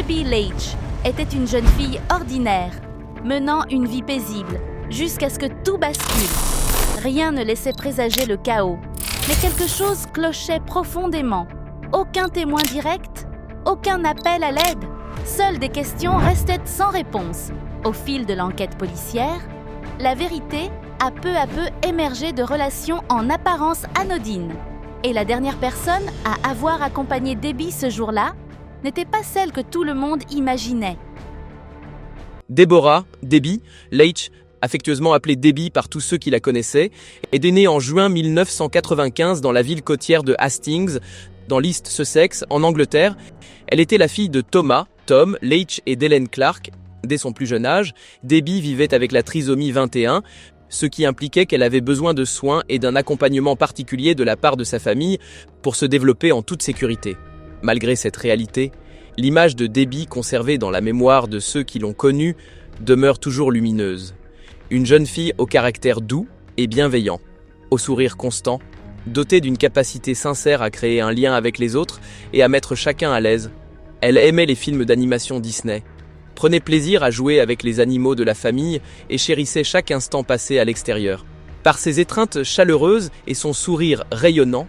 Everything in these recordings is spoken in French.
Debbie Leitch était une jeune fille ordinaire, menant une vie paisible, jusqu'à ce que tout bascule. Rien ne laissait présager le chaos, mais quelque chose clochait profondément. Aucun témoin direct, aucun appel à l'aide. Seules des questions restaient sans réponse. Au fil de l'enquête policière, la vérité a peu à peu émergé de relations en apparence anodines. Et la dernière personne à avoir accompagné Debbie ce jour-là n'était pas celle que tout le monde imaginait. Deborah, Debbie, Leitch, affectueusement appelée Debbie par tous ceux qui la connaissaient, est née en juin 1995 dans la ville côtière de Hastings, dans l'East Sussex, en Angleterre. Elle était la fille de Thomas, Tom, Leitch et d'Helen Clark. Dès son plus jeune âge, Debbie vivait avec la trisomie 21, ce qui impliquait qu'elle avait besoin de soins et d'un accompagnement particulier de la part de sa famille pour se développer en toute sécurité. Malgré cette réalité, l'image de Debbie conservée dans la mémoire de ceux qui l'ont connue demeure toujours lumineuse. Une jeune fille au caractère doux et bienveillant, au sourire constant, dotée d'une capacité sincère à créer un lien avec les autres et à mettre chacun à l'aise. Elle aimait les films d'animation Disney, prenait plaisir à jouer avec les animaux de la famille et chérissait chaque instant passé à l'extérieur. Par ses étreintes chaleureuses et son sourire rayonnant,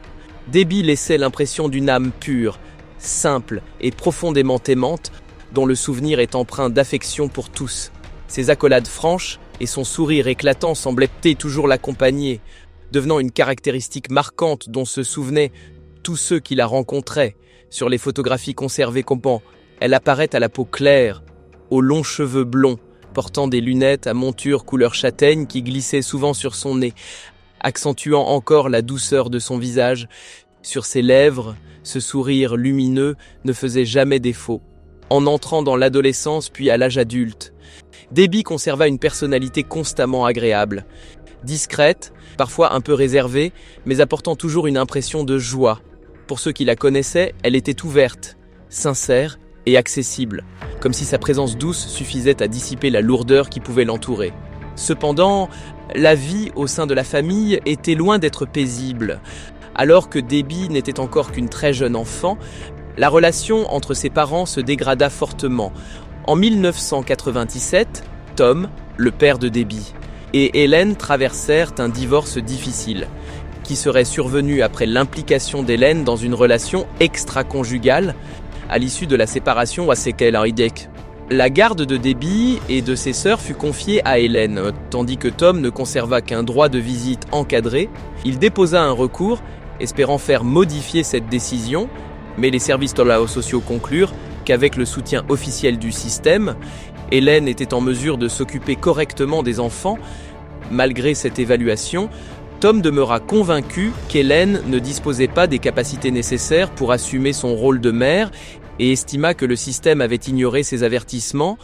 Debbie laissait l'impression d'une âme pure, simple et profondément aimante, dont le souvenir est empreint d'affection pour tous. Ses accolades franches et son sourire éclatant semblaient toujours l'accompagner, devenant une caractéristique marquante dont se souvenaient tous ceux qui la rencontraient. Sur les photographies conservées comment elle apparaît à la peau claire, aux longs cheveux blonds, portant des lunettes à monture couleur châtaigne qui glissaient souvent sur son nez, accentuant encore la douceur de son visage. Sur ses lèvres, ce sourire lumineux ne faisait jamais défaut. En entrant dans l'adolescence puis à l'âge adulte, Debbie conserva une personnalité constamment agréable, discrète, parfois un peu réservée, mais apportant toujours une impression de joie. Pour ceux qui la connaissaient, elle était ouverte, sincère et accessible, comme si sa présence douce suffisait à dissiper la lourdeur qui pouvait l'entourer. Cependant, la vie au sein de la famille était loin d'être paisible. Alors que Debbie n'était encore qu'une très jeune enfant, la relation entre ses parents se dégrada fortement. En 1997, Tom, le père de Debbie, et Helen traversèrent un divorce difficile, qui serait survenu après l'implication d'Helen dans une relation extra-conjugale à l'issue de la séparation à Sekel-Haridek. La garde de Debbie et de ses sœurs fut confiée à Helen, tandis que Tom ne conserva qu'un droit de visite encadré. Il déposa un recours, espérant faire modifier cette décision, mais les services sociaux conclurent qu'avec le soutien officiel du système, Helen était en mesure de s'occuper correctement des enfants. Malgré cette évaluation, Tom demeura convaincu qu'Helen ne disposait pas des capacités nécessaires pour assumer son rôle de mère et estima que le système avait ignoré ses avertissements.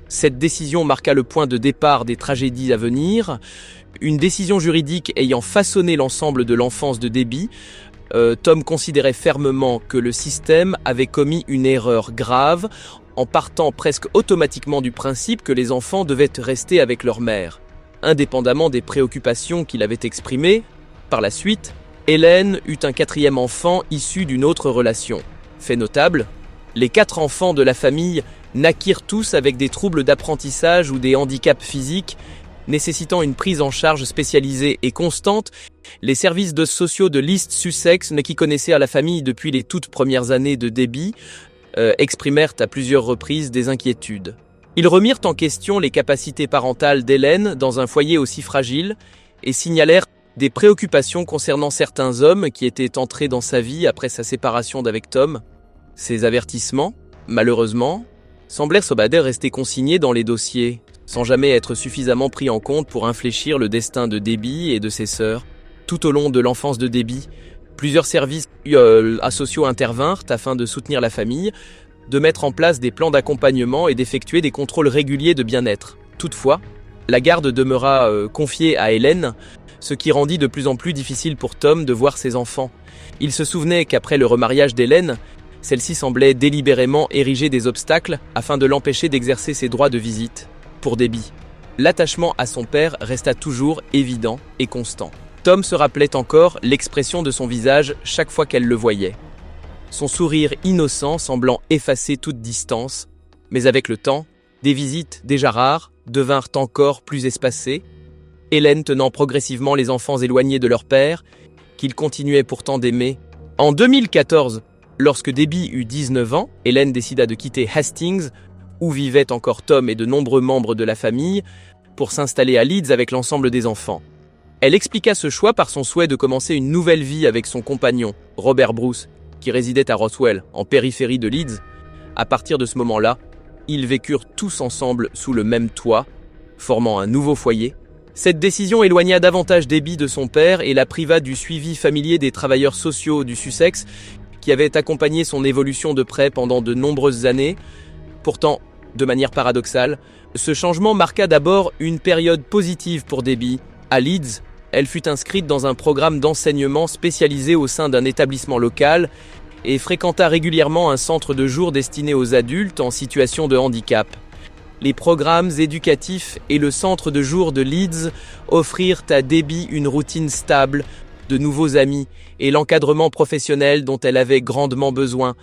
Cette décision marqua le point de départ des tragédies à venir. Une décision juridique ayant façonné l'ensemble de l'enfance de Debbie, Tom considérait fermement que le système avait commis une erreur grave en partant presque automatiquement du principe que les enfants devaient rester avec leur mère. Indépendamment des préoccupations qu'il avait exprimées, par la suite, Helen eut un quatrième enfant issu d'une autre relation. Fait notable, les 4 enfants de la famille naquirent tous avec des troubles d'apprentissage ou des handicaps physiques, nécessitant une prise en charge spécialisée et constante. Les services sociaux de l'East Sussex, qui connaissaient la famille depuis les toutes premières années de Debbie, exprimèrent à plusieurs reprises des inquiétudes. Ils remirent en question les capacités parentales d'Helen dans un foyer aussi fragile et signalèrent des préoccupations concernant certains hommes qui étaient entrés dans sa vie après sa séparation d'avec Tom. Ces avertissements, malheureusement, semblèrent rester consignés dans les dossiers, sans jamais être suffisamment pris en compte pour infléchir le destin de Debbie et de ses sœurs. Tout au long de l'enfance de Debbie, plusieurs services sociaux intervinrent afin de soutenir la famille, de mettre en place des plans d'accompagnement et d'effectuer des contrôles réguliers de bien-être. Toutefois, la garde demeura confiée à Helen, ce qui rendit de plus en plus difficile pour Tom de voir ses enfants. Il se souvenait qu'après le remariage d'Helen, celle-ci semblait délibérément ériger des obstacles afin de l'empêcher d'exercer ses droits de visite. Pour Debbie, l'attachement à son père resta toujours évident et constant. Tom se rappelait encore l'expression de son visage chaque fois qu'elle le voyait. Son sourire innocent semblant effacer toute distance, Mais avec le temps, des visites déjà rares devinrent encore plus espacées, Hélène tenant progressivement les enfants éloignés de leur père, qu'ils continuaient pourtant d'aimer. En 2014, lorsque Debbie eut 19 ans, Hélène décida de quitter Hastings, où vivaient encore Tom et de nombreux membres de la famille, pour s'installer à Leeds avec l'ensemble des enfants. Elle expliqua ce choix par son souhait de commencer une nouvelle vie avec son compagnon, Robert Bruce, qui résidait à Roswell, en périphérie de Leeds. À partir de ce moment-là, ils vécurent tous ensemble sous le même toit, formant un nouveau foyer. Cette décision éloigna davantage Debbie de son père et la priva du suivi familier des travailleurs sociaux du Sussex, qui avaient accompagné son évolution de près pendant de nombreuses années. Pourtant, de manière paradoxale, ce changement marqua d'abord une période positive pour Debbie. À Leeds, elle fut inscrite dans un programme d'enseignement spécialisé au sein d'un établissement local et fréquenta régulièrement un centre de jour destiné aux adultes en situation de handicap. Les programmes éducatifs et le centre de jour de Leeds offrirent à Debbie une routine stable, de nouveaux amis et l'encadrement professionnel dont elle avait grandement besoin.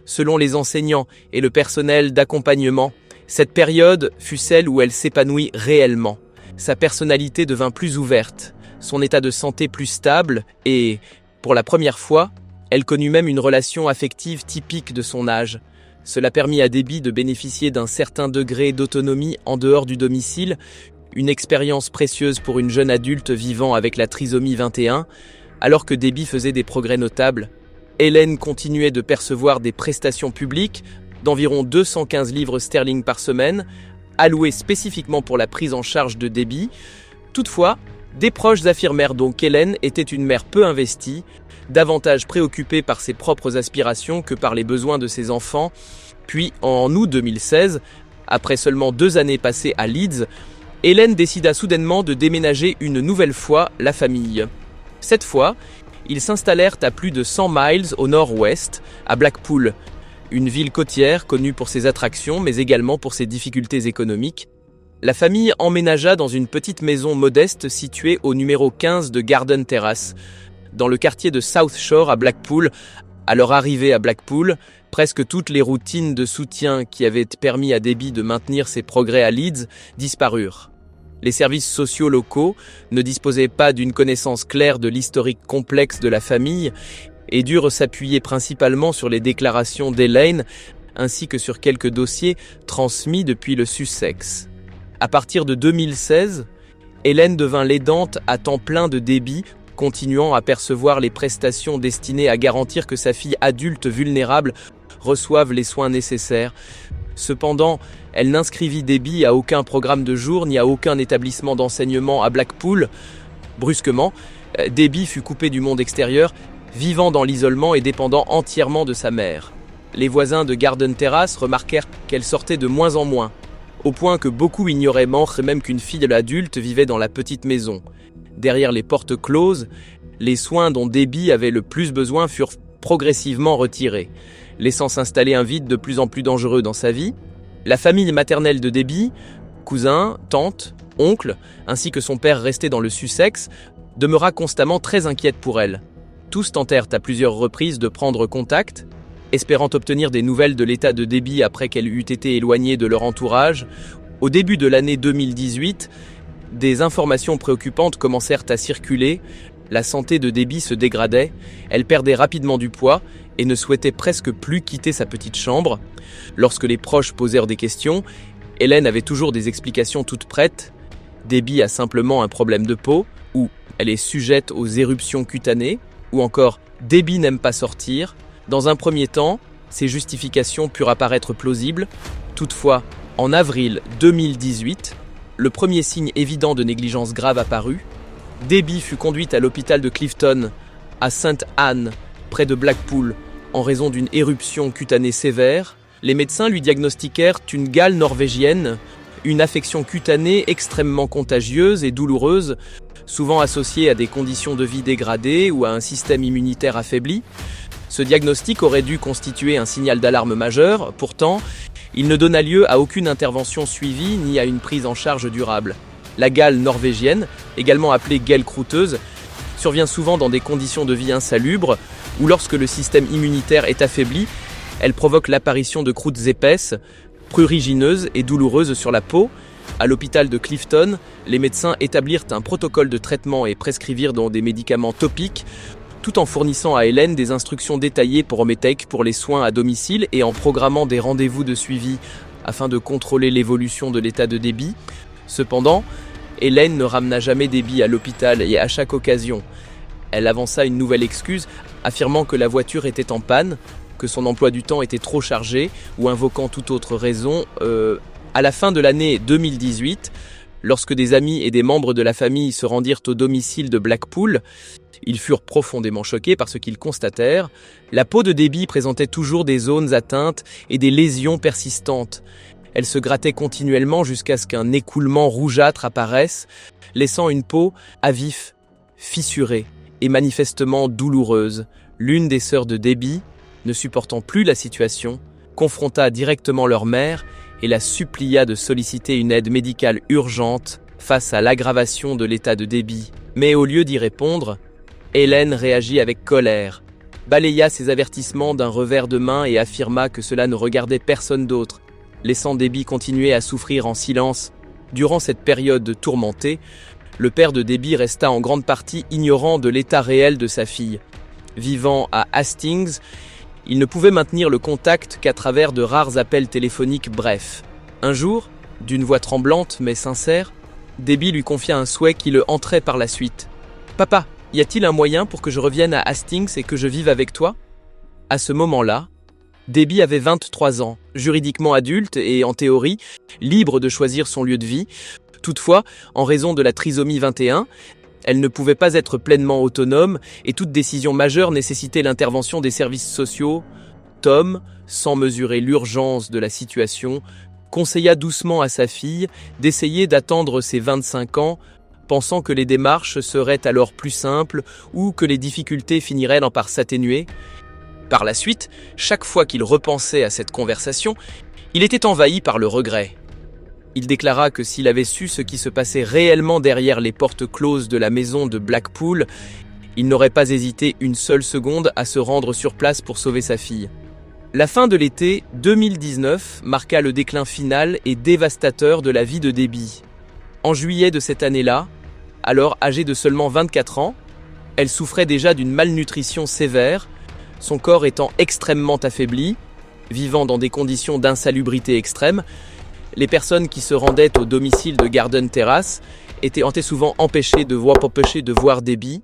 Selon les enseignants et le personnel d'accompagnement, cette période fut celle où elle s'épanouit réellement. Sa personnalité devint plus ouverte, son état de santé plus stable et, pour la première fois, elle connut même une relation affective typique de son âge. Cela permit à Debbie de bénéficier d'un certain degré d'autonomie en dehors du domicile, une expérience précieuse pour une jeune adulte vivant avec la trisomie 21. Alors que Debbie faisait des progrès notables, Hélène continuait de percevoir des prestations publiques d'environ 215 livres sterling par semaine, allouées spécifiquement pour la prise en charge de Debbie. Toutefois, des proches affirmèrent donc qu'Hélène était une mère peu investie, davantage préoccupée par ses propres aspirations que par les besoins de ses enfants. Puis, en août 2016, après seulement 2 années passées à Leeds, Hélène décida soudainement de déménager une nouvelle fois la famille. Cette fois, ils s'installèrent à plus de 100 miles au nord-ouest, à Blackpool, une ville côtière connue pour ses attractions mais également pour ses difficultés économiques. La famille emménagea dans une petite maison modeste située au numéro 15 de Garden Terrace, dans le quartier de South Shore à Blackpool. À leur arrivée à Blackpool, presque toutes les routines de soutien qui avaient permis à Debbie de maintenir ses progrès à Leeds disparurent. Les services sociaux locaux ne disposaient pas d'une connaissance claire de l'historique complexe de la famille et durent s'appuyer principalement sur les déclarations d'Hélène ainsi que sur quelques dossiers transmis depuis le Sussex. À partir de 2016, Hélène devint l'aidante à temps plein de Debbie, continuant à percevoir les prestations destinées à garantir que sa fille adulte vulnérable reçoive les soins nécessaires. Cependant, elle n'inscrivit Debbie à aucun programme de jour ni à aucun établissement d'enseignement à Blackpool. Brusquement, Debbie fut coupée du monde extérieur, vivant dans l'isolement et dépendant entièrement de sa mère. Les voisins de Garden Terrace remarquèrent qu'elle sortait de moins en moins, au point que beaucoup ignoraient même qu'une fille adulte vivait dans la petite maison. Derrière les portes closes, les soins dont Debbie avait le plus besoin furent progressivement retirés, laissant s'installer un vide de plus en plus dangereux dans sa vie. La famille maternelle de Debbie, cousins, tantes, oncles, ainsi que son père resté dans le Sussex, demeura constamment très inquiète pour elle. Tous tentèrent à plusieurs reprises de prendre contact, espérant obtenir des nouvelles de l'état de Debbie après qu'elle eût été éloignée de leur entourage. Au début de l'année 2018, des informations préoccupantes commencèrent à circuler. La santé de Debbie se dégradait, elle perdait rapidement du poids et ne souhaitait presque plus quitter sa petite chambre. Lorsque les proches posèrent des questions, Hélène avait toujours des explications toutes prêtes. Debbie a simplement un problème de peau, ou elle est sujette aux éruptions cutanées, ou encore Debbie n'aime pas sortir. Dans un premier temps, ces justifications purent apparaître plausibles. Toutefois, en avril 2018, le premier signe évident de négligence grave apparut. Debbie fut conduite à l'hôpital de Clifton, à St Anne, près de Blackpool, en raison d'une éruption cutanée sévère. Les médecins lui diagnostiquèrent une gale norvégienne, une affection cutanée extrêmement contagieuse et douloureuse, souvent associée à des conditions de vie dégradées ou à un système immunitaire affaibli. Ce diagnostic aurait dû constituer un signal d'alarme majeur. Pourtant, il ne donna lieu à aucune intervention suivie ni à une prise en charge durable. La gale norvégienne, également appelée gale croûteuse, survient souvent dans des conditions de vie insalubres ou lorsque le système immunitaire est affaibli. Elle provoque l'apparition de croûtes épaisses, prurigineuse et douloureuse sur la peau. À l'hôpital de Clifton, les médecins établirent un protocole de traitement et prescrivirent donc des médicaments topiques, tout en fournissant à Hélène des instructions détaillées pour Ometech pour les soins à domicile et en programmant des rendez-vous de suivi afin de contrôler l'évolution de l'état de Debbie. Cependant, Hélène ne ramena jamais Debbie à l'hôpital et à chaque occasion, elle avança une nouvelle excuse, affirmant que la voiture était en panne, que son emploi du temps était trop chargé ou invoquant toute autre raison. À la fin de l'année 2018, lorsque des amis et des membres de la famille se rendirent au domicile de Blackpool, ils furent profondément choqués par ce qu'ils constatèrent. La peau de Debbie présentait toujours des zones atteintes et des lésions persistantes. Elle se grattait continuellement jusqu'à ce qu'un écoulement rougeâtre apparaisse, laissant une peau à vif, fissurée et manifestement douloureuse. L'une des sœurs de Debbie, ne supportant plus la situation, confronta directement leur mère et la supplia de solliciter une aide médicale urgente face à l'aggravation de l'état de Debbie. Mais au lieu d'y répondre, Hélène réagit avec colère, balaya ses avertissements d'un revers de main et affirma que cela ne regardait personne d'autre, laissant Debbie continuer à souffrir en silence. Durant cette période tourmentée, le père de Debbie resta en grande partie ignorant de l'état réel de sa fille. Vivant à Hastings, il ne pouvait maintenir le contact qu'à travers de rares appels téléphoniques brefs. Un jour, d'une voix tremblante mais sincère, Debbie lui confia un souhait qui le hantrait par la suite. « Papa, y a-t-il un moyen pour que je revienne à Hastings et que je vive avec toi ?» À ce moment-là, Debbie avait 23 ans, juridiquement adulte et, en théorie, libre de choisir son lieu de vie. Toutefois, en raison de la trisomie 21, elle ne pouvait pas être pleinement autonome et toute décision majeure nécessitait l'intervention des services sociaux. Tom, sans mesurer l'urgence de la situation, conseilla doucement à sa fille d'essayer d'attendre ses 25 ans, pensant que les démarches seraient alors plus simples ou que les difficultés finiraient par s'atténuer. Par la suite, chaque fois qu'il repensait à cette conversation, il était envahi par le regret. Il déclara que s'il avait su ce qui se passait réellement derrière les portes closes de la maison de Blackpool, il n'aurait pas hésité une seule seconde à se rendre sur place pour sauver sa fille. La fin de l'été 2019 marqua le déclin final et dévastateur de la vie de Debbie. En juillet de cette année-là, alors âgée de seulement 24 ans, elle souffrait déjà d'une malnutrition sévère, son corps étant extrêmement affaibli, vivant dans des conditions d'insalubrité extrême. Les personnes qui se rendaient au domicile de Garden Terrace étaient souvent empêchées de voir Debbie,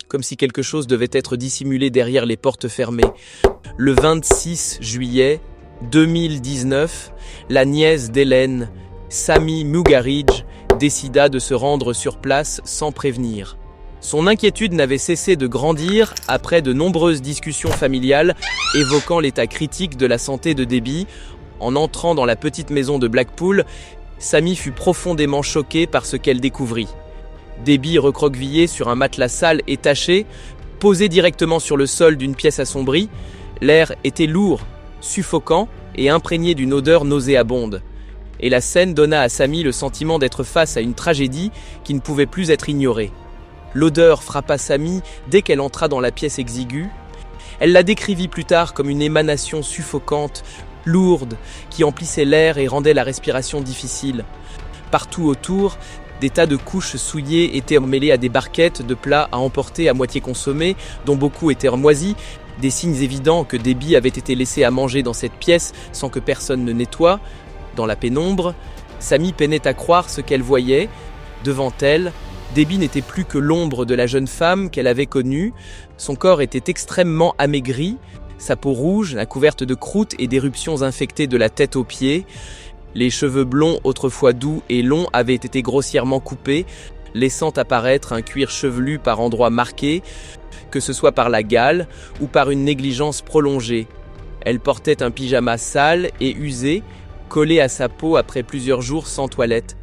comme si quelque chose devait être dissimulé derrière les portes fermées. Le 26 juillet 2019, la nièce d'Hélène, Sammy Muggeridge, décida de se rendre sur place sans prévenir. Son inquiétude n'avait cessé de grandir après de nombreuses discussions familiales évoquant l'état critique de la santé de Debbie. En entrant dans la petite maison de Blackpool, Sammy fut profondément choquée par ce qu'elle découvrit. Debbie recroquevillée sur un matelas sale et taché, posée directement sur le sol d'une pièce assombrie, l'air était lourd, suffocant et imprégné d'une odeur nauséabonde. Et la scène donna à Sammy le sentiment d'être face à une tragédie qui ne pouvait plus être ignorée. L'odeur frappa Sammy dès qu'elle entra dans la pièce exiguë. Elle la décrivit plus tard comme une émanation suffocante, lourde, qui emplissait l'air et rendait la respiration difficile. Partout autour, des tas de couches souillées étaient emmêlées à des barquettes de plats à emporter à moitié consommés, dont beaucoup étaient moisis, des signes évidents que Debbie avait été laissée à manger dans cette pièce sans que personne ne nettoie. Dans la pénombre, Sammy peinait à croire ce qu'elle voyait. Devant elle, Debbie n'était plus que l'ombre de la jeune femme qu'elle avait connue. Son corps était extrêmement amaigri, sa peau rouge, la couverte de croûtes et d'éruptions infectées de la tête aux pieds. Les cheveux blonds, autrefois doux et longs, avaient été grossièrement coupés, laissant apparaître un cuir chevelu par endroits marqués, que ce soit par la gale ou par une négligence prolongée. Elle portait un pyjama sale et usé, collé à sa peau après plusieurs jours sans toilette.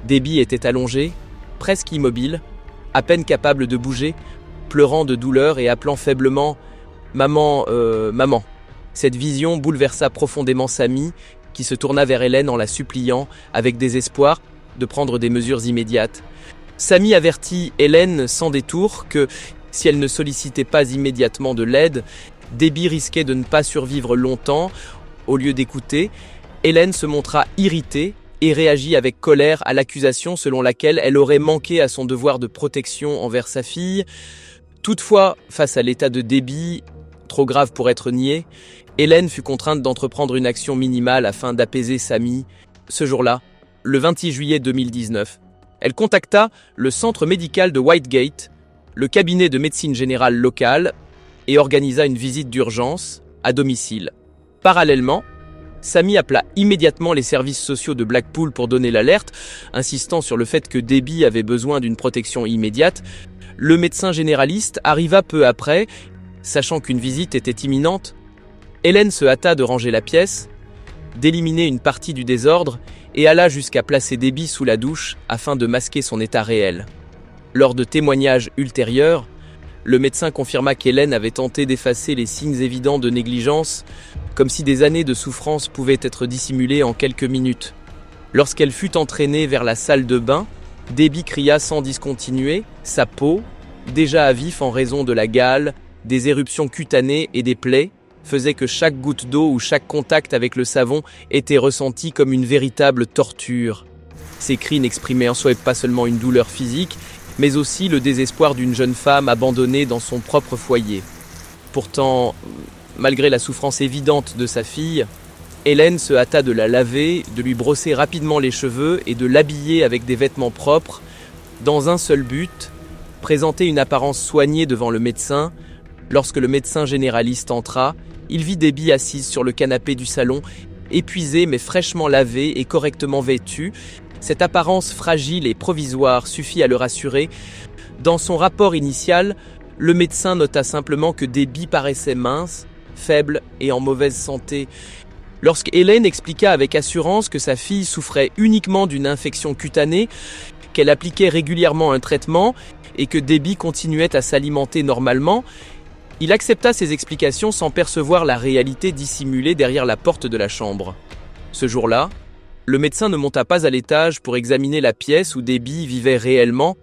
Debbie était allongée, presque immobile, à peine capable de bouger, pleurant de douleur et appelant faiblement « Maman, maman ». Cette vision bouleversa profondément Sammy, qui se tourna vers Hélène en la suppliant, avec désespoir, de prendre des mesures immédiates. Sammy avertit Hélène sans détour que, si elle ne sollicitait pas immédiatement de l'aide, Debbie risquait de ne pas survivre longtemps. Au lieu d'écouter, Hélène se montra irritée et réagit avec colère à l'accusation selon laquelle elle aurait manqué à son devoir de protection envers sa fille. Toutefois, face à l'état de débit, trop grave pour être nié, Hélène fut contrainte d'entreprendre une action minimale afin d'apaiser Samy. Ce jour-là, le 26 juillet 2019, elle contacta le centre médical de Whitegate, le cabinet de médecine générale local, et organisa une visite d'urgence à domicile. Parallèlement, Samy appela immédiatement les services sociaux de Blackpool pour donner l'alerte, insistant sur le fait que Debbie avait besoin d'une protection immédiate. Le médecin généraliste arriva peu après, sachant qu'une visite était imminente. Hélène se hâta de ranger la pièce, d'éliminer une partie du désordre et alla jusqu'à placer Debbie sous la douche afin de masquer son état réel. Lors de témoignages ultérieurs, le médecin confirma qu'Hélène avait tenté d'effacer les signes évidents de négligence, comme si des années de souffrance pouvaient être dissimulées en quelques minutes. Lorsqu'elle fut entraînée vers la salle de bain, Debbie cria sans discontinuer, sa peau, déjà à vif en raison de la gale, des éruptions cutanées et des plaies, faisait que chaque goutte d'eau ou chaque contact avec le savon était ressenti comme une véritable torture. Ces cris n'exprimaient en soi pas seulement une douleur physique, mais aussi le désespoir d'une jeune femme abandonnée dans son propre foyer. Pourtant, malgré la souffrance évidente de sa fille, Hélène se hâta de la laver, de lui brosser rapidement les cheveux et de l'habiller avec des vêtements propres, dans un seul but, présenter une apparence soignée devant le médecin. Lorsque le médecin généraliste entra, il vit Debbie assise sur le canapé du salon, épuisée mais fraîchement lavée et correctement vêtue. Cette apparence fragile et provisoire suffit à le rassurer. Dans son rapport initial, le médecin nota simplement que Debbie paraissait mince, faible et en mauvaise santé. Lorsque Hélène expliqua avec assurance que sa fille souffrait uniquement d'une infection cutanée, qu'elle appliquait régulièrement un traitement et que Debbie continuait à s'alimenter normalement, il accepta ces explications sans percevoir la réalité dissimulée derrière la porte de la chambre. Ce jour-là, le médecin ne monta pas à l'étage pour examiner la pièce où Debbie vivait réellement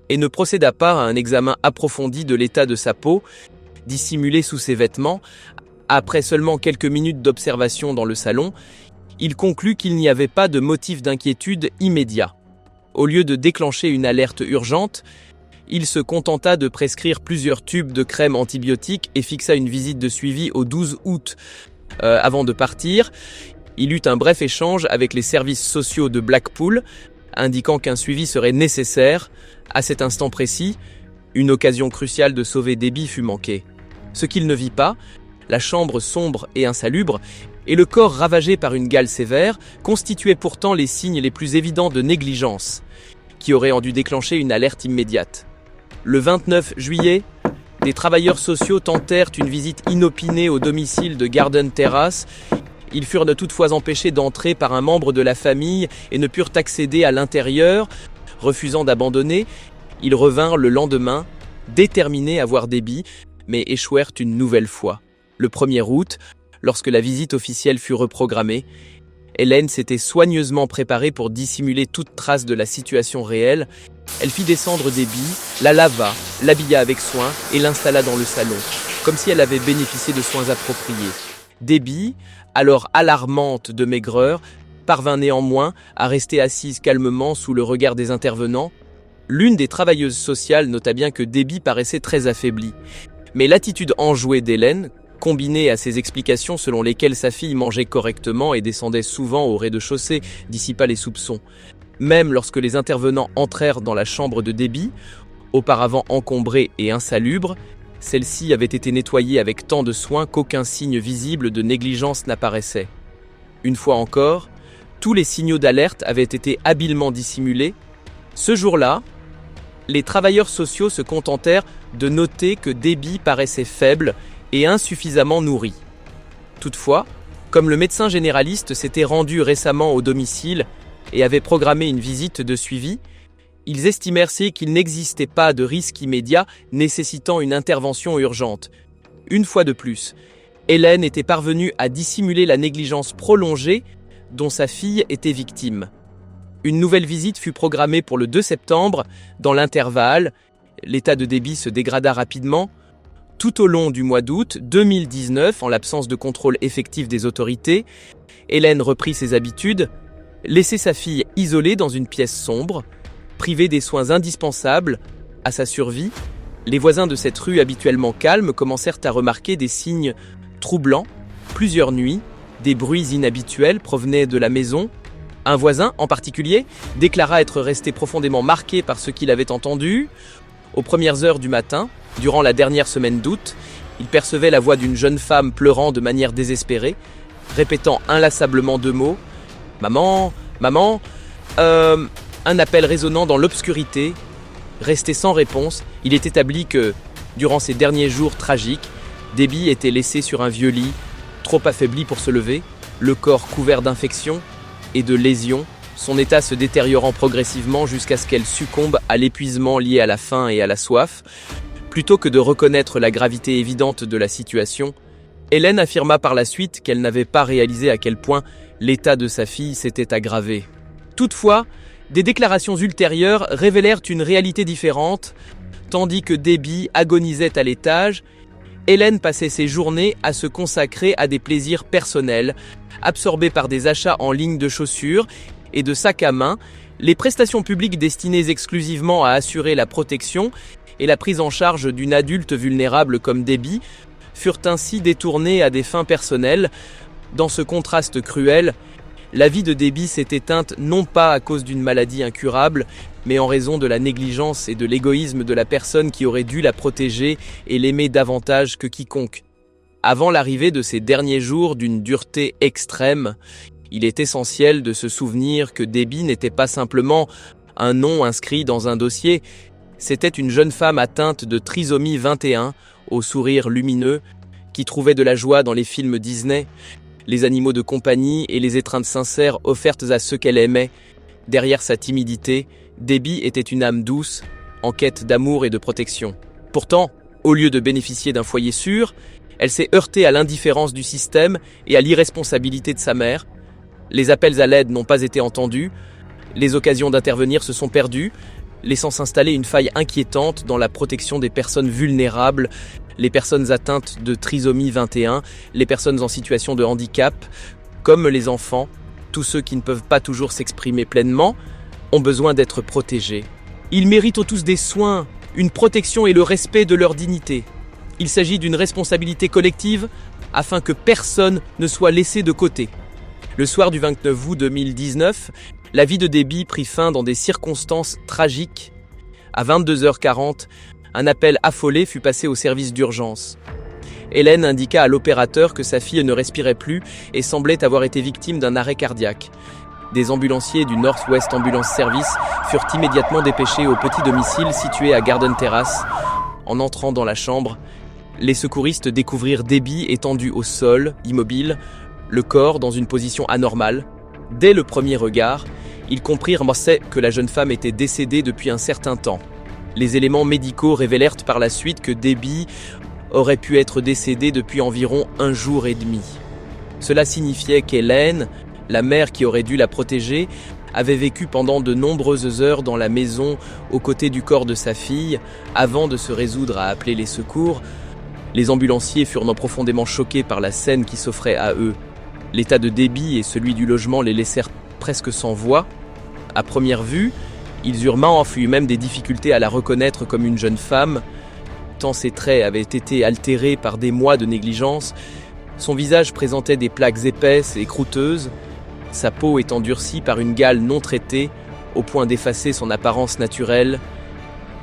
et ne procéda pas à un examen approfondi de l'état de sa peau, dissimulée sous ses vêtements. Après seulement quelques minutes d'observation dans le salon, il conclut qu'il n'y avait pas de motif d'inquiétude immédiat. Au lieu de déclencher une alerte urgente, il se contenta de prescrire plusieurs tubes de crème antibiotique et fixa une visite de suivi au 12 août. Avant de partir, il eut un bref échange avec les services sociaux de Blackpool, indiquant qu'un suivi serait nécessaire. À cet instant précis, une occasion cruciale de sauver Debbie fut manquée. Ce qu'il ne vit pas, la chambre sombre et insalubre, et le corps ravagé par une gale sévère, constituaient pourtant les signes les plus évidents de négligence, qui auraient dû déclencher une alerte immédiate. Le 29 juillet, des travailleurs sociaux tentèrent une visite inopinée au domicile de Garden Terrace. Ils furent toutefois empêchés d'entrer par un membre de la famille et ne purent accéder à l'intérieur. Refusant d'abandonner, ils revinrent le lendemain, déterminés à voir Debbie, mais échouèrent une nouvelle fois. Le 1er août, lorsque la visite officielle fut reprogrammée, Hélène s'était soigneusement préparée pour dissimuler toute trace de la situation réelle. Elle fit descendre Debbie, la lava, l'habilla avec soin et l'installa dans le salon, comme si elle avait bénéficié de soins appropriés. Debbie, alors alarmante de maigreur, parvint néanmoins à rester assise calmement sous le regard des intervenants. L'une des travailleuses sociales nota bien que Debbie paraissait très affaiblie. Mais l'attitude enjouée d'Hélène, combinée à ses explications selon lesquelles sa fille mangeait correctement et descendait souvent au rez-de-chaussée, dissipa les soupçons. Même lorsque les intervenants entrèrent dans la chambre de Debbie, auparavant encombrée et insalubre, celle-ci avait été nettoyée avec tant de soin qu'aucun signe visible de négligence n'apparaissait. Une fois encore, tous les signaux d'alerte avaient été habilement dissimulés. Ce jour-là, les travailleurs sociaux se contentèrent de noter que Debbie paraissait faible et insuffisamment nourrie. Toutefois, comme le médecin généraliste s'était rendu récemment au domicile et avait programmé une visite de suivi, ils estimèrent qu'il n'existait pas de risque immédiat nécessitant une intervention urgente. Une fois de plus, Hélène était parvenue à dissimuler la négligence prolongée dont sa fille était victime. Une nouvelle visite fut programmée pour le 2 septembre. Dans l'intervalle, l'état de Debbie se dégrada rapidement. Tout au long du mois d'août 2019, en l'absence de contrôle effectif des autorités, Hélène reprit ses habitudes, laissait sa fille isolée dans une pièce sombre, privée des soins indispensables à sa survie. Les voisins de cette rue habituellement calme commencèrent à remarquer des signes troublants. Plusieurs nuits, des bruits inhabituels provenaient de la maison. Un voisin, en particulier, déclara être resté profondément marqué par ce qu'il avait entendu. Aux premières heures du matin, durant la dernière semaine d'août, il percevait la voix d'une jeune femme pleurant de manière désespérée, répétant inlassablement 2 mots « Maman, maman », un appel résonnant dans l'obscurité. Resté sans réponse, il est établi que, durant ces derniers jours tragiques, Debbie était laissée sur un vieux lit, trop affaibli pour se lever, le corps couvert d'infections et de lésions, son état se détériorant progressivement jusqu'à ce qu'elle succombe à l'épuisement lié à la faim et à la soif. Plutôt que de reconnaître la gravité évidente de la situation, Hélène affirma par la suite qu'elle n'avait pas réalisé à quel point l'état de sa fille s'était aggravé. Toutefois, des déclarations ultérieures révélèrent une réalité différente. Tandis que Debbie agonisait à l'étage, Hélène passait ses journées à se consacrer à des plaisirs personnels, absorbée par des achats en ligne de chaussures et de sacs à main, les prestations publiques destinées exclusivement à assurer la protection et la prise en charge d'une adulte vulnérable comme Debbie furent ainsi détournées à des fins personnelles. Dans ce contraste cruel, la vie de Debbie s'est éteinte non pas à cause d'une maladie incurable, mais en raison de la négligence et de l'égoïsme de la personne qui aurait dû la protéger et l'aimer davantage que quiconque. Avant l'arrivée de ces derniers jours d'une dureté extrême, il est essentiel de se souvenir que Debbie n'était pas simplement un nom inscrit dans un dossier, c'était une jeune femme atteinte de trisomie 21, au sourire lumineux, qui trouvait de la joie dans les films Disney, les animaux de compagnie et les étreintes sincères offertes à ceux qu'elle aimait. Derrière sa timidité, Debbie était une âme douce, en quête d'amour et de protection. Pourtant, au lieu de bénéficier d'un foyer sûr, elle s'est heurtée à l'indifférence du système et à l'irresponsabilité de sa mère. Les appels à l'aide n'ont pas été entendus, les occasions d'intervenir se sont perdues, laissant s'installer une faille inquiétante dans la protection des personnes vulnérables, les personnes atteintes de trisomie 21, les personnes en situation de handicap, comme les enfants, tous ceux qui ne peuvent pas toujours s'exprimer pleinement, ont besoin d'être protégés. Ils méritent tous des soins, une protection et le respect de leur dignité. Il s'agit d'une responsabilité collective afin que personne ne soit laissé de côté. Le soir du 29 août 2019, la vie de Debbie prit fin dans des circonstances tragiques. À 22h40, un appel affolé fut passé au service d'urgence. Hélène indiqua à l'opérateur que sa fille ne respirait plus et semblait avoir été victime d'un arrêt cardiaque. Des ambulanciers du Northwest Ambulance Service furent immédiatement dépêchés au petit domicile situé à Garden Terrace. En entrant dans la chambre, les secouristes découvrirent Debbie étendue au sol, immobile, le corps dans une position anormale. Dès le premier regard, ils comprirent que la jeune femme était décédée depuis un certain temps. Les éléments médicaux révélèrent par la suite que Debbie aurait pu être décédée depuis environ 1 jour et demi. Cela signifiait qu'Hélène, la mère qui aurait dû la protéger, avait vécu pendant de nombreuses heures dans la maison aux côtés du corps de sa fille, avant de se résoudre à appeler les secours. Les ambulanciers furent profondément choqués par la scène qui s'offrait à eux. L'état de Debbie et celui du logement les laissèrent presque sans voix. À première vue, ils eurent même des difficultés à la reconnaître comme une jeune femme, tant ses traits avaient été altérés par des mois de négligence. Son visage présentait des plaques épaisses et croûteuses, sa peau étant durcie par une gale non traitée, au point d'effacer son apparence naturelle.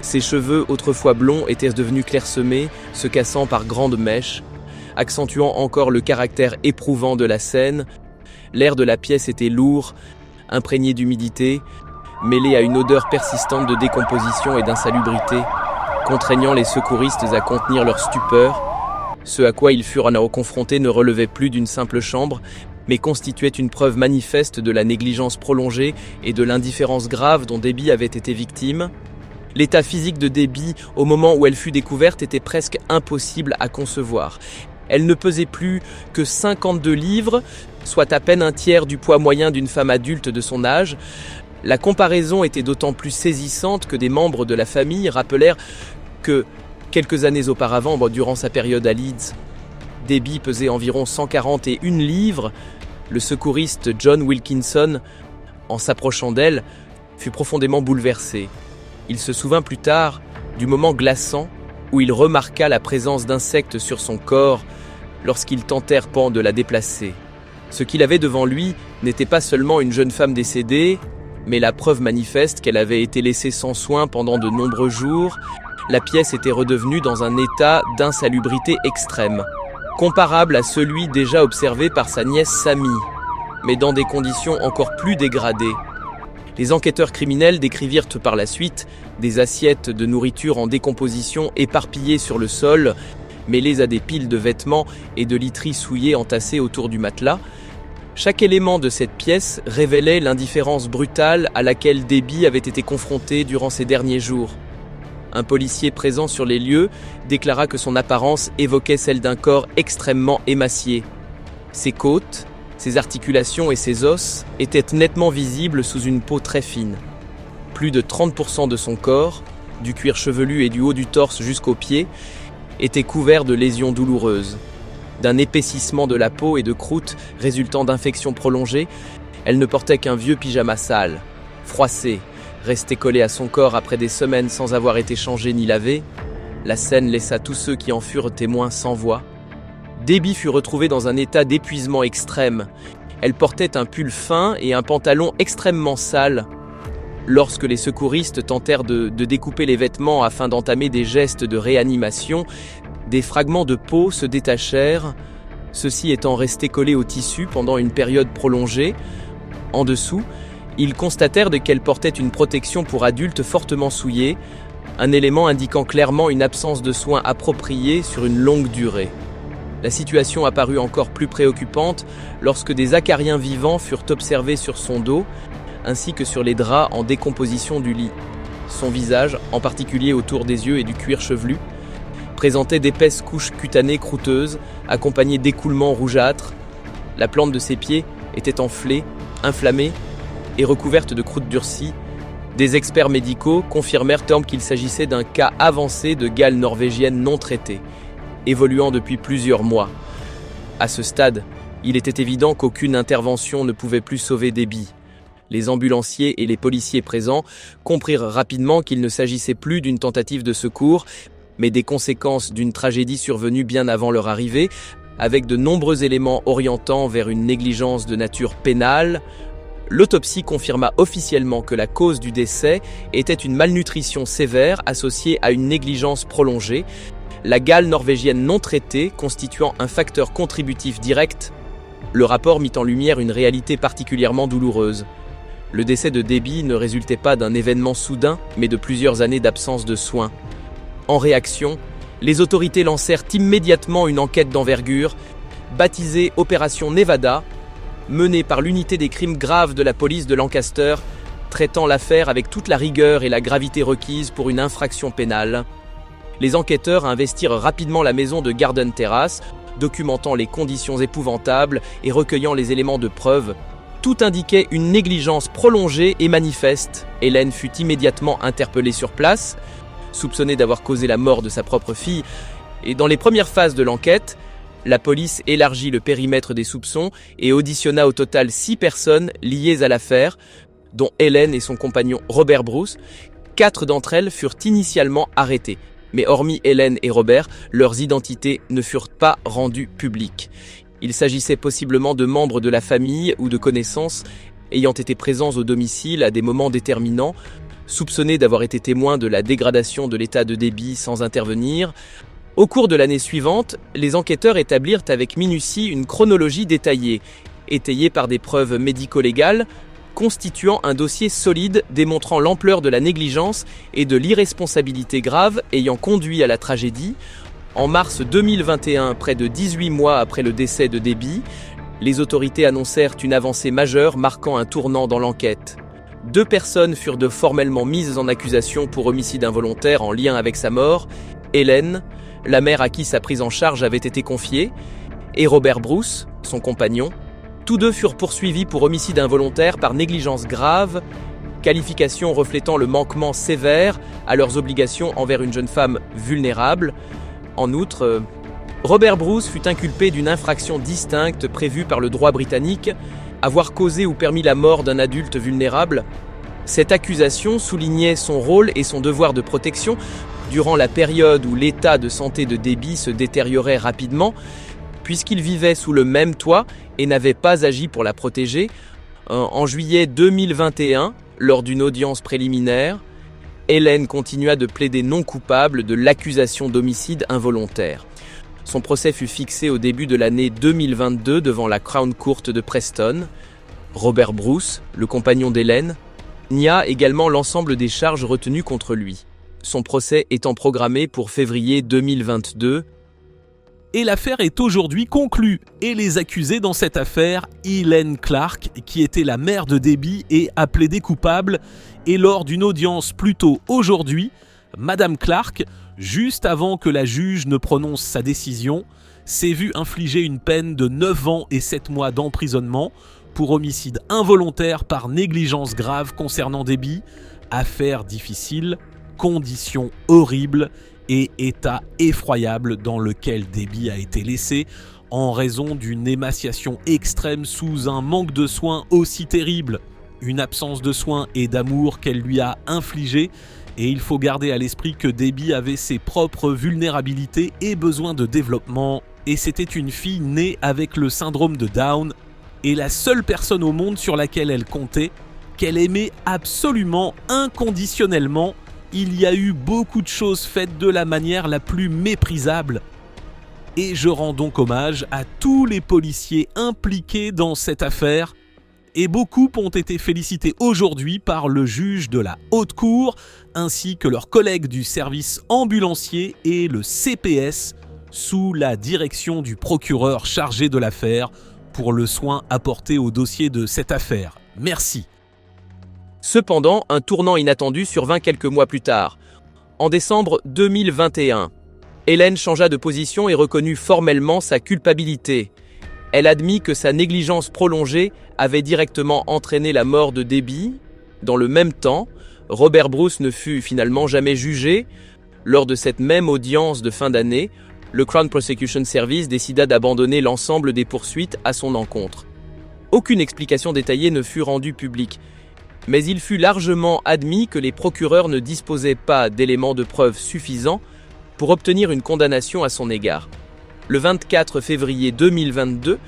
Ses cheveux, autrefois blonds, étaient devenus clairsemés, se cassant par grandes mèches, accentuant encore le caractère éprouvant de la scène. L'air de la pièce était lourd, imprégné d'humidité, mêlé à une odeur persistante de décomposition et d'insalubrité, contraignant les secouristes à contenir leur stupeur. Ce à quoi ils furent confrontés ne relevait plus d'une simple chambre, mais constituait une preuve manifeste de la négligence prolongée et de l'indifférence grave dont Debbie avait été victime. L'état physique de Debbie au moment où elle fut découverte était presque impossible à concevoir. Elle ne pesait plus que 52 livres, soit à peine un tiers du poids moyen d'une femme adulte de son âge. La comparaison était d'autant plus saisissante que des membres de la famille rappelèrent que Quelques années auparavant, durant sa période à Leeds, Debbie pesait environ 141 livres. Le secouriste John Wilkinson, en s'approchant d'elle, fut profondément bouleversé. Il se souvint plus tard du moment glaçant où il remarqua la présence d'insectes sur son corps lorsqu'ils tentèrent de la déplacer. Ce qu'il avait devant lui n'était pas seulement une jeune femme décédée, mais la preuve manifeste qu'elle avait été laissée sans soin pendant de nombreux jours. La pièce était redevenue dans un état d'insalubrité extrême, comparable à celui déjà observé par sa nièce Sammy, mais dans des conditions encore plus dégradées. Les enquêteurs criminels décrivirent par la suite des assiettes de nourriture en décomposition éparpillées sur le sol, mêlées à des piles de vêtements et de literie souillée entassées autour du matelas. Chaque élément de cette pièce révélait l'indifférence brutale à laquelle Debbie avait été confrontée durant ces derniers jours. Un policier présent sur les lieux déclara que son apparence évoquait celle d'un corps extrêmement émacié. Ses côtes, ses articulations et ses os étaient nettement visibles sous une peau très fine. Plus de 30% de son corps, du cuir chevelu et du haut du torse jusqu'aux pieds, était couvert de lésions douloureuses. D'un épaississement de la peau et de croûte résultant d'infections prolongées, elle ne portait qu'un vieux pyjama sale, froissé, resté collé à son corps après des semaines sans avoir été changé ni lavé. La scène laissa tous ceux qui en furent témoins sans voix. Debbie fut retrouvée dans un état d'épuisement extrême. Elle portait un pull fin et un pantalon extrêmement sale. Lorsque les secouristes tentèrent de découper les vêtements afin d'entamer des gestes de réanimation, des fragments de peau se détachèrent, ceux-ci étant restés collés au tissu pendant une période prolongée. En dessous, ils constatèrent qu'elle portait une protection pour adultes fortement souillée, un élément indiquant clairement une absence de soins appropriés sur une longue durée. La situation apparut encore plus préoccupante lorsque des acariens vivants furent observés sur son dos, ainsi que sur les draps en décomposition du lit. Son visage, en particulier autour des yeux et du cuir chevelu, présentait d'épaisses couches cutanées croûteuses, accompagnées d'écoulements rougeâtres. La plante de ses pieds était enflée, inflammée et recouverte de croûtes durcies. Des experts médicaux confirmèrent qu'il s'agissait d'un cas avancé de gale norvégienne non traitée, évoluant depuis plusieurs mois. À ce stade, il était évident qu'aucune intervention ne pouvait plus sauver Debbie. Les ambulanciers et les policiers présents comprirent rapidement qu'il ne s'agissait plus d'une tentative de secours, mais des conséquences d'une tragédie survenue bien avant leur arrivée, avec de nombreux éléments orientant vers une négligence de nature pénale. L'autopsie confirma officiellement que la cause du décès était une malnutrition sévère associée à une négligence prolongée, la gale norvégienne non traitée constituant un facteur contributif direct. Le rapport mit en lumière une réalité particulièrement douloureuse. Le décès de Debbie ne résultait pas d'un événement soudain, mais de plusieurs années d'absence de soins. En réaction, les autorités lancèrent immédiatement une enquête d'envergure, baptisée Opération Nevada, menée par l'unité des crimes graves de la police de Lancaster, traitant l'affaire avec toute la rigueur et la gravité requises pour une infraction pénale. Les enquêteurs investirent rapidement la maison de Garden Terrace, documentant les conditions épouvantables et recueillant les éléments de preuve. Tout indiquait une négligence prolongée et manifeste. Hélène fut immédiatement interpellée sur place, soupçonnée d'avoir causé la mort de sa propre fille, et dans les premières phases de l'enquête, la police élargit le périmètre des soupçons et auditionna au total 6 personnes liées à l'affaire, dont Hélène et son compagnon Robert Bruce. 4 d'entre elles furent initialement arrêtées, mais hormis Hélène et Robert, leurs identités ne furent pas rendues publiques. Il s'agissait possiblement de membres de la famille ou de connaissances ayant été présents au domicile à des moments déterminants, soupçonnés d'avoir été témoins de la dégradation de l'état de Debbie sans intervenir. Au cours de l'année suivante, les enquêteurs établirent avec minutie une chronologie détaillée, étayée par des preuves médico-légales, constituant un dossier solide démontrant l'ampleur de la négligence et de l'irresponsabilité grave ayant conduit à la tragédie. En mars 2021, près de 18 mois après le décès de Debbie, les autorités annoncèrent une avancée majeure marquant un tournant dans l'enquête. 2 personnes furent formellement mises en accusation pour homicide involontaire en lien avec sa mort: Hélène, la mère à qui sa prise en charge avait été confiée, et Robert Bruce, son compagnon. Tous 2 furent poursuivis pour homicide involontaire par négligence grave qualification reflétant le manquement sévère à leurs obligations envers une jeune femme vulnérable. En outre, Robert Bruce fut inculpé d'une infraction distincte prévue par le droit britannique, avoir causé ou permis la mort d'un adulte vulnérable. Cette accusation soulignait son rôle et son devoir de protection durant la période où l'état de santé de Debbie se détériorait rapidement, puisqu'il vivait sous le même toit et n'avait pas agi pour la protéger. En juillet 2021, lors d'une audience préliminaire, Hélène continua de plaider non coupable de l'accusation d'homicide involontaire. Son procès fut fixé au début de l'année 2022 devant la Crown Court de Preston. Robert Bruce, le compagnon d'Hélène, nia également l'ensemble des charges retenues contre lui. Son procès étant programmé pour février 2022. Et l'affaire est aujourd'hui conclue. Et les accusés dans cette affaire, Hélène Clark, qui était la mère de Debbie et a plaidé coupable. Et lors d'une audience plus tôt aujourd'hui, Madame Clark, juste avant que la juge ne prononce sa décision, s'est vue infliger une peine de 9 ans et 7 mois d'emprisonnement pour homicide involontaire par négligence grave concernant Debbie, affaire difficile, conditions horribles et état effroyable dans lequel Debbie a été laissée en raison d'une émaciation extrême sous un manque de soins aussi terrible, une absence de soins et d'amour qu'elle lui a infligé. Et il faut garder à l'esprit que Debbie avait ses propres vulnérabilités et besoins de développement, et c'était une fille née avec le syndrome de Down, et la seule personne au monde sur laquelle elle comptait, qu'elle aimait absolument inconditionnellement. Il y a eu beaucoup de choses faites de la manière la plus méprisable. Et je rends donc hommage à tous les policiers impliqués dans cette affaire, et beaucoup ont été félicités aujourd'hui par le juge de la Haute Cour, ainsi que leurs collègues du service ambulancier et le CPS, sous la direction du procureur chargé de l'affaire, pour le soin apporté au dossier de cette affaire. Merci. Cependant, un tournant inattendu survint quelques mois plus tard. En décembre 2021, Hélène changea de position et reconnut formellement sa culpabilité. Elle admit que sa négligence prolongée avait directement entraîné la mort de Debbie. Dans le même temps, Robert Bruce ne fut finalement jamais jugé. Lors de cette même audience de fin d'année, le Crown Prosecution Service décida d'abandonner l'ensemble des poursuites à son encontre. Aucune explication détaillée ne fut rendue publique, mais il fut largement admis que les procureurs ne disposaient pas d'éléments de preuve suffisants pour obtenir une condamnation à son égard. Le 24 février 2022,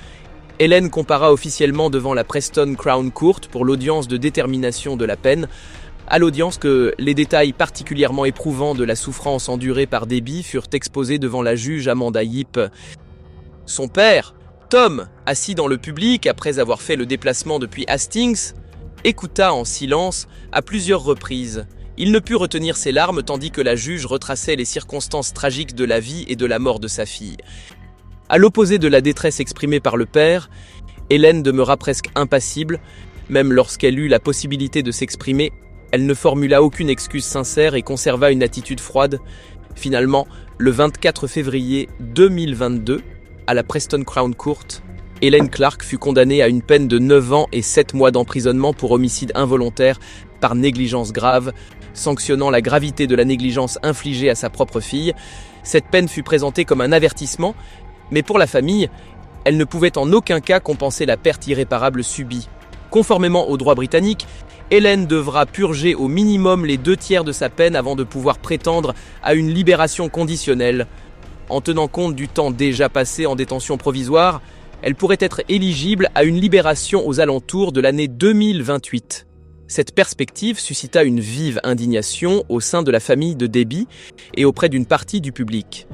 Hélène compara officiellement devant la Preston Crown Court pour l'audience de détermination de la peine. À l'audience que les détails particulièrement éprouvants de la souffrance endurée par Debbie furent exposés devant la juge Amanda Yip. Son père, Tom, assis dans le public après avoir fait le déplacement depuis Hastings, écouta en silence à plusieurs reprises. Il ne put retenir ses larmes tandis que la juge retraçait les circonstances tragiques de la vie et de la mort de sa fille. À l'opposé de la détresse exprimée par le père, Hélène demeura presque impassible. Même lorsqu'elle eut la possibilité de s'exprimer, elle ne formula aucune excuse sincère et conserva une attitude froide. Finalement, le 24 février 2022, à la Preston Crown Court, Hélène Clark fut condamnée à une peine de 9 ans et 7 mois d'emprisonnement pour homicide involontaire par négligence grave, sanctionnant la gravité de la négligence infligée à sa propre fille. Cette peine fut présentée comme un avertissement, mais pour la famille, elle ne pouvait en aucun cas compenser la perte irréparable subie. Conformément au droit britannique, Hélène devra purger au minimum les 2/3 de sa peine avant de pouvoir prétendre à une libération conditionnelle. En tenant compte du temps déjà passé en détention provisoire, elle pourrait être éligible à une libération aux alentours de l'année 2028. Cette perspective suscita une vive indignation au sein de la famille de Debbie et auprès d'une partie du public,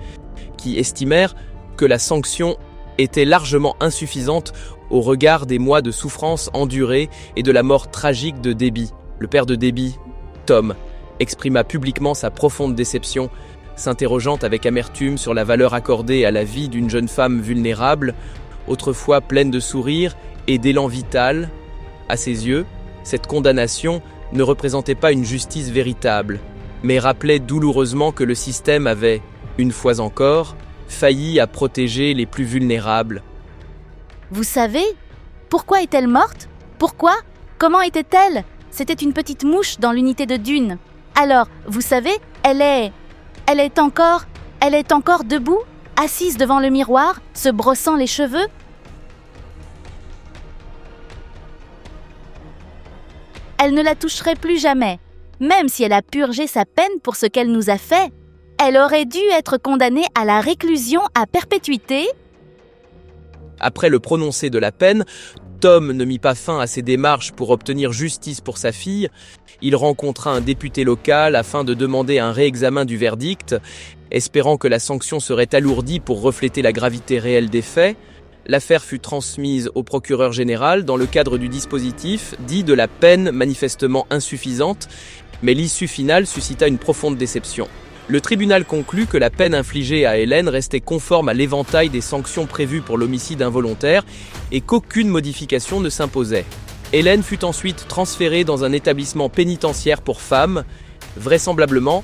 qui estimèrent que la sanction était largement insuffisante au regard des mois de souffrance endurée et de la mort tragique de Debbie. Le père de Debbie, Tom, exprima publiquement sa profonde déception, s'interrogeant avec amertume sur la valeur accordée à la vie d'une jeune femme vulnérable, autrefois pleine de sourires et d'élan vital. À ses yeux, cette condamnation ne représentait pas une justice véritable, mais rappelait douloureusement que le système avait, une fois encore, failli à protéger les plus vulnérables. Vous savez, pourquoi est-elle morte? Pourquoi? Comment était-elle? C'était une petite mouche dans l'unité de Dune. Alors, vous savez, elle est encore debout, assise devant le miroir, se brossant les cheveux. Elle ne la toucherait plus jamais, même si elle a purgé sa peine pour ce qu'elle nous a fait. Elle aurait dû être condamnée à la réclusion à perpétuité. Après le prononcé de la peine, Tom ne mit pas fin à ses démarches pour obtenir justice pour sa fille. Il rencontra un député local afin de demander un réexamen du verdict, espérant que la sanction serait alourdie pour refléter la gravité réelle des faits. L'affaire fut transmise au procureur général dans le cadre du dispositif dit de la peine manifestement insuffisante, mais l'issue finale suscita une profonde déception. Le tribunal conclut que la peine infligée à Hélène restait conforme à l'éventail des sanctions prévues pour l'homicide involontaire et qu'aucune modification ne s'imposait. Hélène fut ensuite transférée dans un établissement pénitentiaire pour femmes, vraisemblablement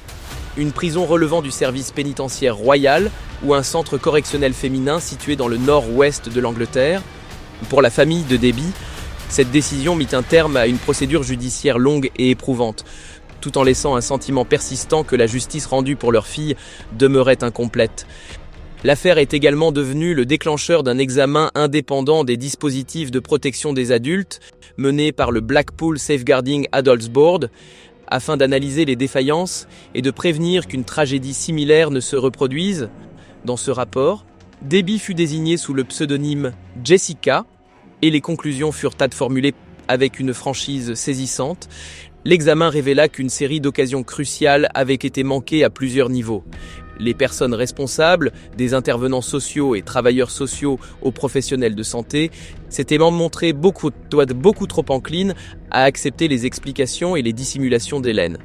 une prison relevant du service pénitentiaire royal ou un centre correctionnel féminin situé dans le nord-ouest de l'Angleterre. Pour la famille de Debbie, cette décision mit un terme à une procédure judiciaire longue et éprouvante, tout en laissant un sentiment persistant que la justice rendue pour leur fille demeurait incomplète. L'affaire est également devenue le déclencheur d'un examen indépendant des dispositifs de protection des adultes mené par le Blackpool Safeguarding Adults Board afin d'analyser les défaillances et de prévenir qu'une tragédie similaire ne se reproduise. Dans ce rapport, Debbie fut désignée sous le pseudonyme Jessica et les conclusions furent formulées avec une franchise saisissante. L'examen révéla qu'une série d'occasions cruciales avait été manquées à plusieurs niveaux. Les personnes responsables, des intervenants sociaux et travailleurs sociaux aux professionnels de santé, s'étaient montrées beaucoup trop enclines à accepter les explications et les dissimulations d'Hélène.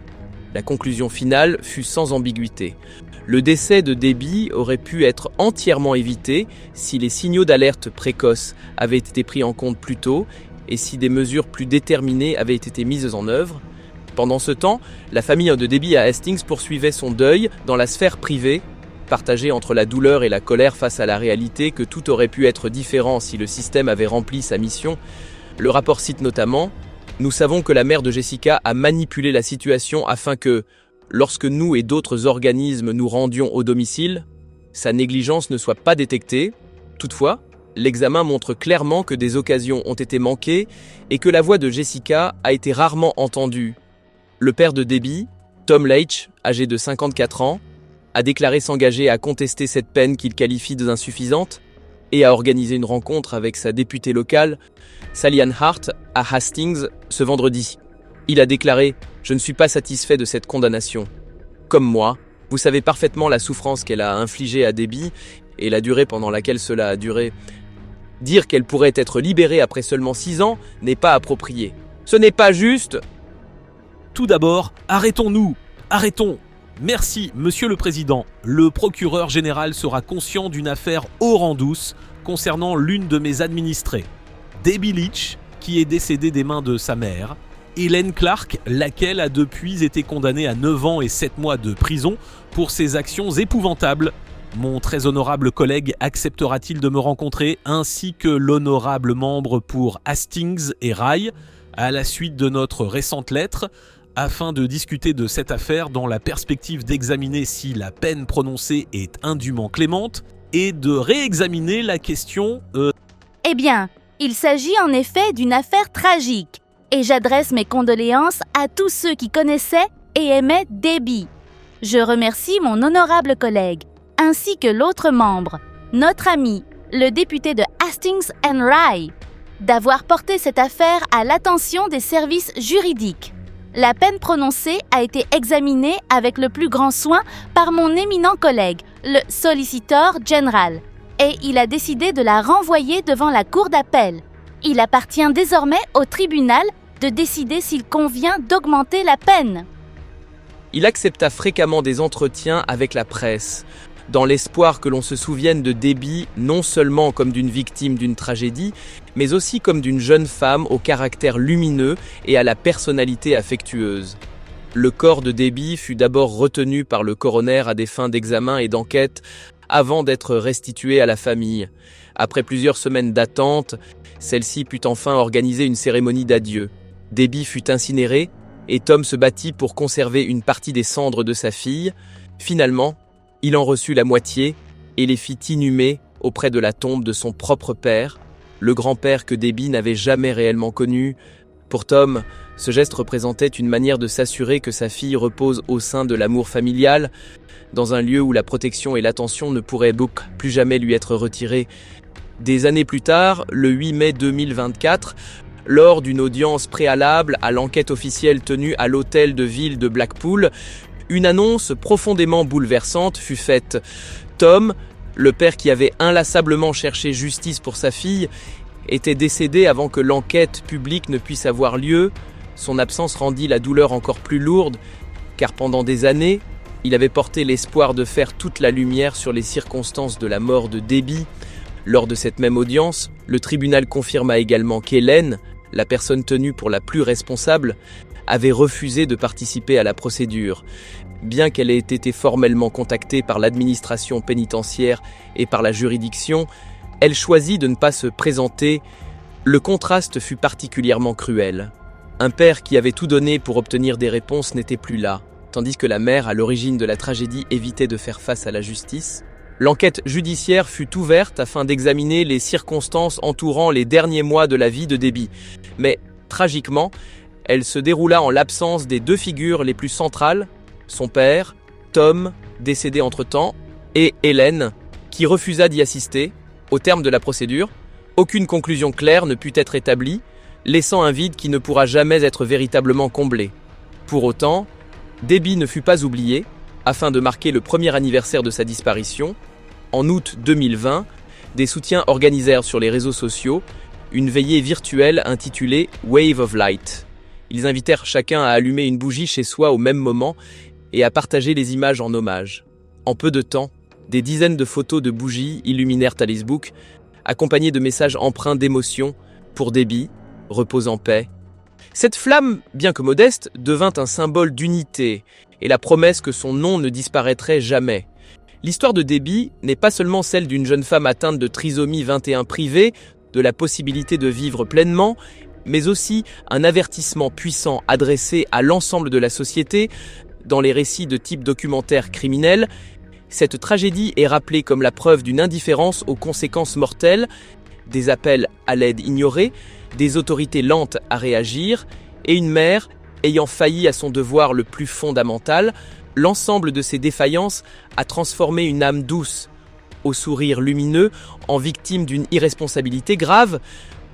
La conclusion finale fut sans ambiguïté. Le décès de Debbie aurait pu être entièrement évité si les signaux d'alerte précoces avaient été pris en compte plus tôt et si des mesures plus déterminées avaient été mises en œuvre. Pendant ce temps, la famille de Debbie à Hastings poursuivait son deuil dans la sphère privée, partagée entre la douleur et la colère face à la réalité que tout aurait pu être différent si le système avait rempli sa mission. Le rapport cite notamment « Nous savons que la mère de Jessica a manipulé la situation afin que, lorsque nous et d'autres organismes nous rendions au domicile, sa négligence ne soit pas détectée. Toutefois, l'examen montre clairement que des occasions ont été manquées et que la voix de Jessica a été rarement entendue. » Le père de Debbie, Tom Leitch, âgé de 54 ans, a déclaré s'engager à contester cette peine qu'il qualifie d'insuffisante et a organisé une rencontre avec sa députée locale, Sally Ann Hart, à Hastings ce vendredi. Il a déclaré « Je ne suis pas satisfait de cette condamnation. Comme moi, vous savez parfaitement la souffrance qu'elle a infligée à Debbie et la durée pendant laquelle cela a duré. Dire qu'elle pourrait être libérée après seulement 6 ans n'est pas approprié. Ce n'est pas juste !» Tout d'abord, arrêtons-nous, arrêtons. Merci, Monsieur le Président. Le procureur général sera conscient d'une affaire au rang douce concernant l'une de mes administrées, Debbie Leitch, qui est décédée des mains de sa mère, Hélène Clark, laquelle a depuis été condamnée à 9 ans et 7 mois de prison pour ses actions épouvantables. Mon très honorable collègue acceptera-t-il de me rencontrer, ainsi que l'honorable membre pour Hastings et Rye, à la suite de notre récente lettre, afin de discuter de cette affaire dans la perspective d'examiner si la peine prononcée est indûment clémente et de réexaminer la question... Eh bien, il s'agit en effet d'une affaire tragique et j'adresse mes condoléances à tous ceux qui connaissaient et aimaient Debbie. Je remercie mon honorable collègue, ainsi que l'autre membre, notre ami, le député de Hastings and Rye, d'avoir porté cette affaire à l'attention des services juridiques. La peine prononcée a été examinée avec le plus grand soin par mon éminent collègue, le solliciteur général, et il a décidé de la renvoyer devant la cour d'appel. Il appartient désormais au tribunal de décider s'il convient d'augmenter la peine. Il accepta fréquemment des entretiens avec la presse, dans l'espoir que l'on se souvienne de Debbie non seulement comme d'une victime d'une tragédie, mais aussi comme d'une jeune femme au caractère lumineux et à la personnalité affectueuse. Le corps de Debbie fut d'abord retenu par le coroner à des fins d'examen et d'enquête avant d'être restitué à la famille. Après plusieurs semaines d'attente, celle-ci put enfin organiser une cérémonie d'adieu. Debbie fut incinérée et Tom se battit pour conserver une partie des cendres de sa fille. Finalement, il en reçut la moitié et les fit inhumer auprès de la tombe de son propre père, le grand-père que Debbie n'avait jamais réellement connu. Pour Tom, ce geste représentait une manière de s'assurer que sa fille repose au sein de l'amour familial, dans un lieu où la protection et l'attention ne pourraient plus jamais lui être retirées. Des années plus tard, le 8 mai 2024, lors d'une audience préalable à l'enquête officielle tenue à l'hôtel de ville de Blackpool, une annonce profondément bouleversante fut faite. Tom, le père qui avait inlassablement cherché justice pour sa fille, était décédé avant que l'enquête publique ne puisse avoir lieu. Son absence rendit la douleur encore plus lourde, car pendant des années, il avait porté l'espoir de faire toute la lumière sur les circonstances de la mort de Debbie. Lors de cette même audience, le tribunal confirma également qu'Hélène, la personne tenue pour la plus responsable, avait refusé de participer à la procédure. Bien qu'elle ait été formellement contactée par l'administration pénitentiaire et par la juridiction, elle choisit de ne pas se présenter. Le contraste fut particulièrement cruel. Un père qui avait tout donné pour obtenir des réponses n'était plus là, tandis que la mère, à l'origine de la tragédie, évitait de faire face à la justice. L'enquête judiciaire fut ouverte afin d'examiner les circonstances entourant les derniers mois de la vie de Debbie. Mais, tragiquement, elle se déroula en l'absence des deux figures les plus centrales, son père, Tom, décédé entre-temps, et Hélène, qui refusa d'y assister. Au terme de la procédure, aucune conclusion claire ne put être établie, laissant un vide qui ne pourra jamais être véritablement comblé. Pour autant, Debbie ne fut pas oubliée. Afin de marquer le premier anniversaire de sa disparition, en août 2020, des soutiens organisèrent sur les réseaux sociaux une veillée virtuelle intitulée Wave of Light. Ils invitèrent chacun à allumer une bougie chez soi au même moment et à partager les images en hommage. En peu de temps, des dizaines de photos de bougies illuminèrent Alice Book, accompagnées de messages empreints d'émotion pour Debbie, repose en paix. Cette flamme, bien que modeste, devint un symbole d'unité et la promesse que son nom ne disparaîtrait jamais. L'histoire de Debbie n'est pas seulement celle d'une jeune femme atteinte de trisomie 21 privée, de la possibilité de vivre pleinement, mais aussi un avertissement puissant adressé à l'ensemble de la société. Dans les récits de type documentaire criminel, cette tragédie est rappelée comme la preuve d'une indifférence aux conséquences mortelles, des appels à l'aide ignorés, des autorités lentes à réagir, et une mère ayant failli à son devoir le plus fondamental. L'ensemble de ces défaillances a transformé une âme douce, au sourire lumineux, en victime d'une irresponsabilité grave.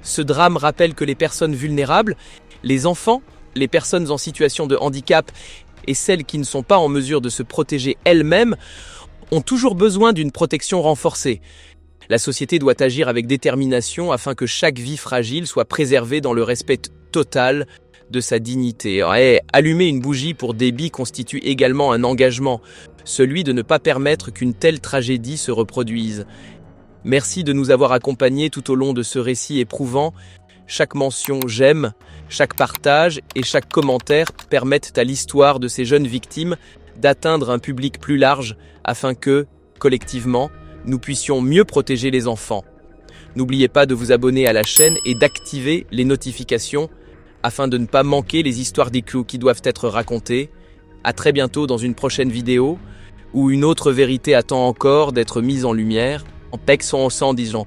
Ce drame rappelle que les personnes vulnérables, les enfants, les personnes en situation de handicap et celles qui ne sont pas en mesure de se protéger elles-mêmes ont toujours besoin d'une protection renforcée. La société doit agir avec détermination afin que chaque vie fragile soit préservée dans le respect total de sa dignité. Et allumer une bougie pour Debbie constitue également un engagement, celui de ne pas permettre qu'une telle tragédie se reproduise. Merci de nous avoir accompagnés tout au long de ce récit éprouvant. Chaque mention « j'aime », chaque partage et chaque commentaire permettent à l'histoire de ces jeunes victimes d'atteindre un public plus large afin que, collectivement, nous puissions mieux protéger les enfants. N'oubliez pas de vous abonner à la chaîne et d'activer les notifications afin de ne pas manquer les histoires des clous qui doivent être racontées. À très bientôt dans une prochaine vidéo où une autre vérité attend encore d'être mise en lumière. En pexant au sang, disons.